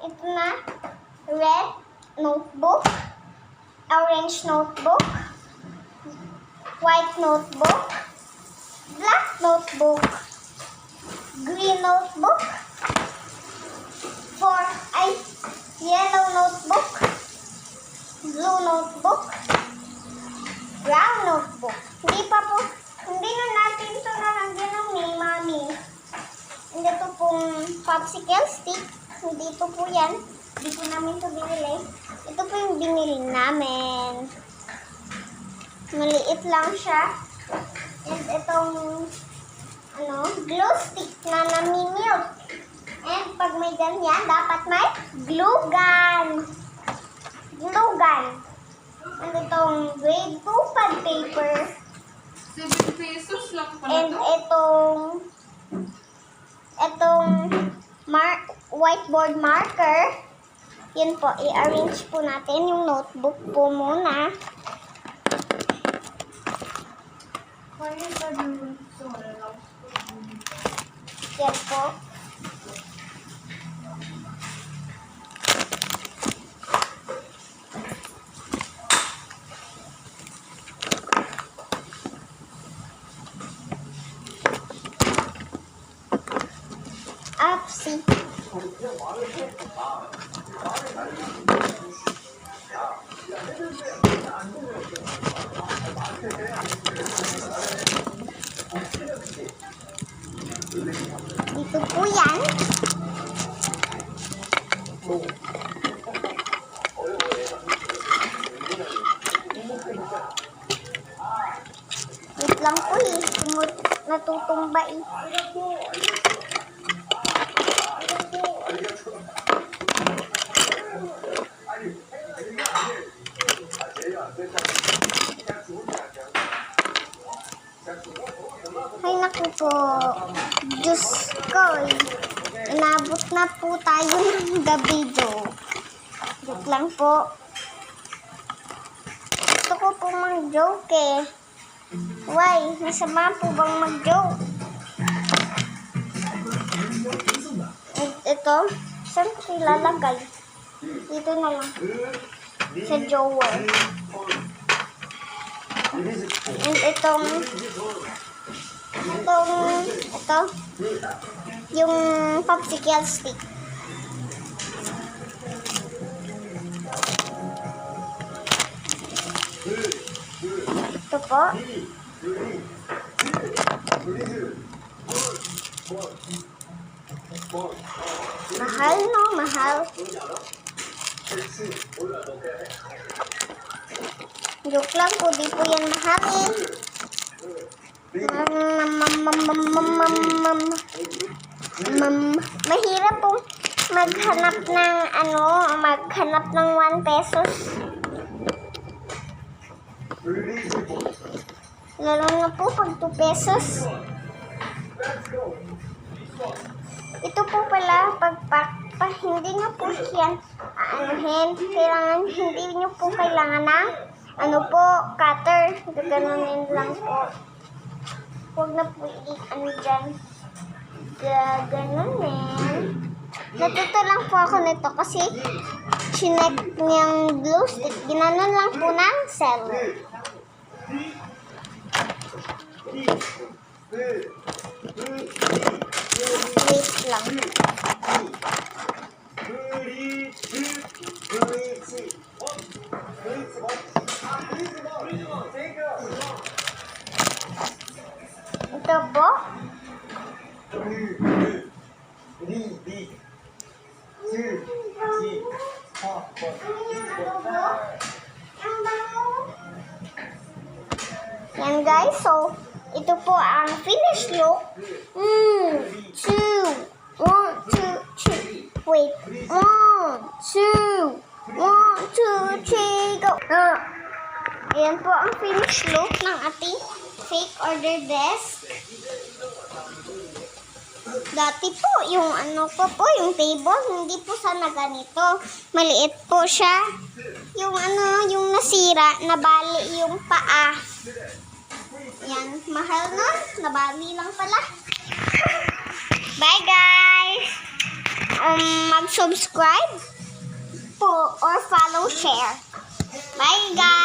ito na, red notebook, orange notebook, white notebook, black notebook, green notebook, yellow notebook, blue notebook, brown notebook. Hindi na natin ito nalagyan ng name, Mami. Hindi ito pong popsicle stick. Hindi ito po yan. Hindi po namin ito binili. Ito po yung binili namin. Maliit lang siya. And itong glue stick na nami-milk. And pag may ganyan, dapat may glue gun. Glue gun. And itong grade 2 pad paper. 7 pesos lang pala And to. itong whiteboard marker. Yun po, i-arrange po natin yung notebook po muna. Yan po. Upsi. Dito po yan. Wait lang po eh. Natutumba eh. Ay naku po, Diyos ko eh. Inabot na po tayo ng gabi do. Joke lang po. Gusto ko po mag-joke eh. Why? Masama po bang mag-joke? Ito, saan ko ilalagay? Dito na lang. Sa drawer. And ito, yung popsicle stick. Ito po. Mahal no, mahal. Joke lang po, di po yan mahal eh. Mahirap po maghanap ng 1 pesos. Lalo na po pag 2 pesos. Ito po pala, hindi nyo po yan kailangan, hindi nyo po kailangan ng cutter. Gaganunin lang po. Huwag na po dyan. Gaganunin. Natuto lang po ako nito kasi chinek niyang glue stick. Ginanon lang po ng cell. Wait lang. Ito po. Yan guys, so ito po ang finished look. 1, 2, 3. Wait. 1, 2, 1, 2, 3, go. Ayan po ang finished look ng ating fake order desk. Dati po, yung yung table, hindi po sana ganito. Maliit po siya. Yung nasira, nabali yung paa. Yan, mahal nun. Nabali lang pala. Bye guys! subscribe, po, or follow, share. Bye, guys.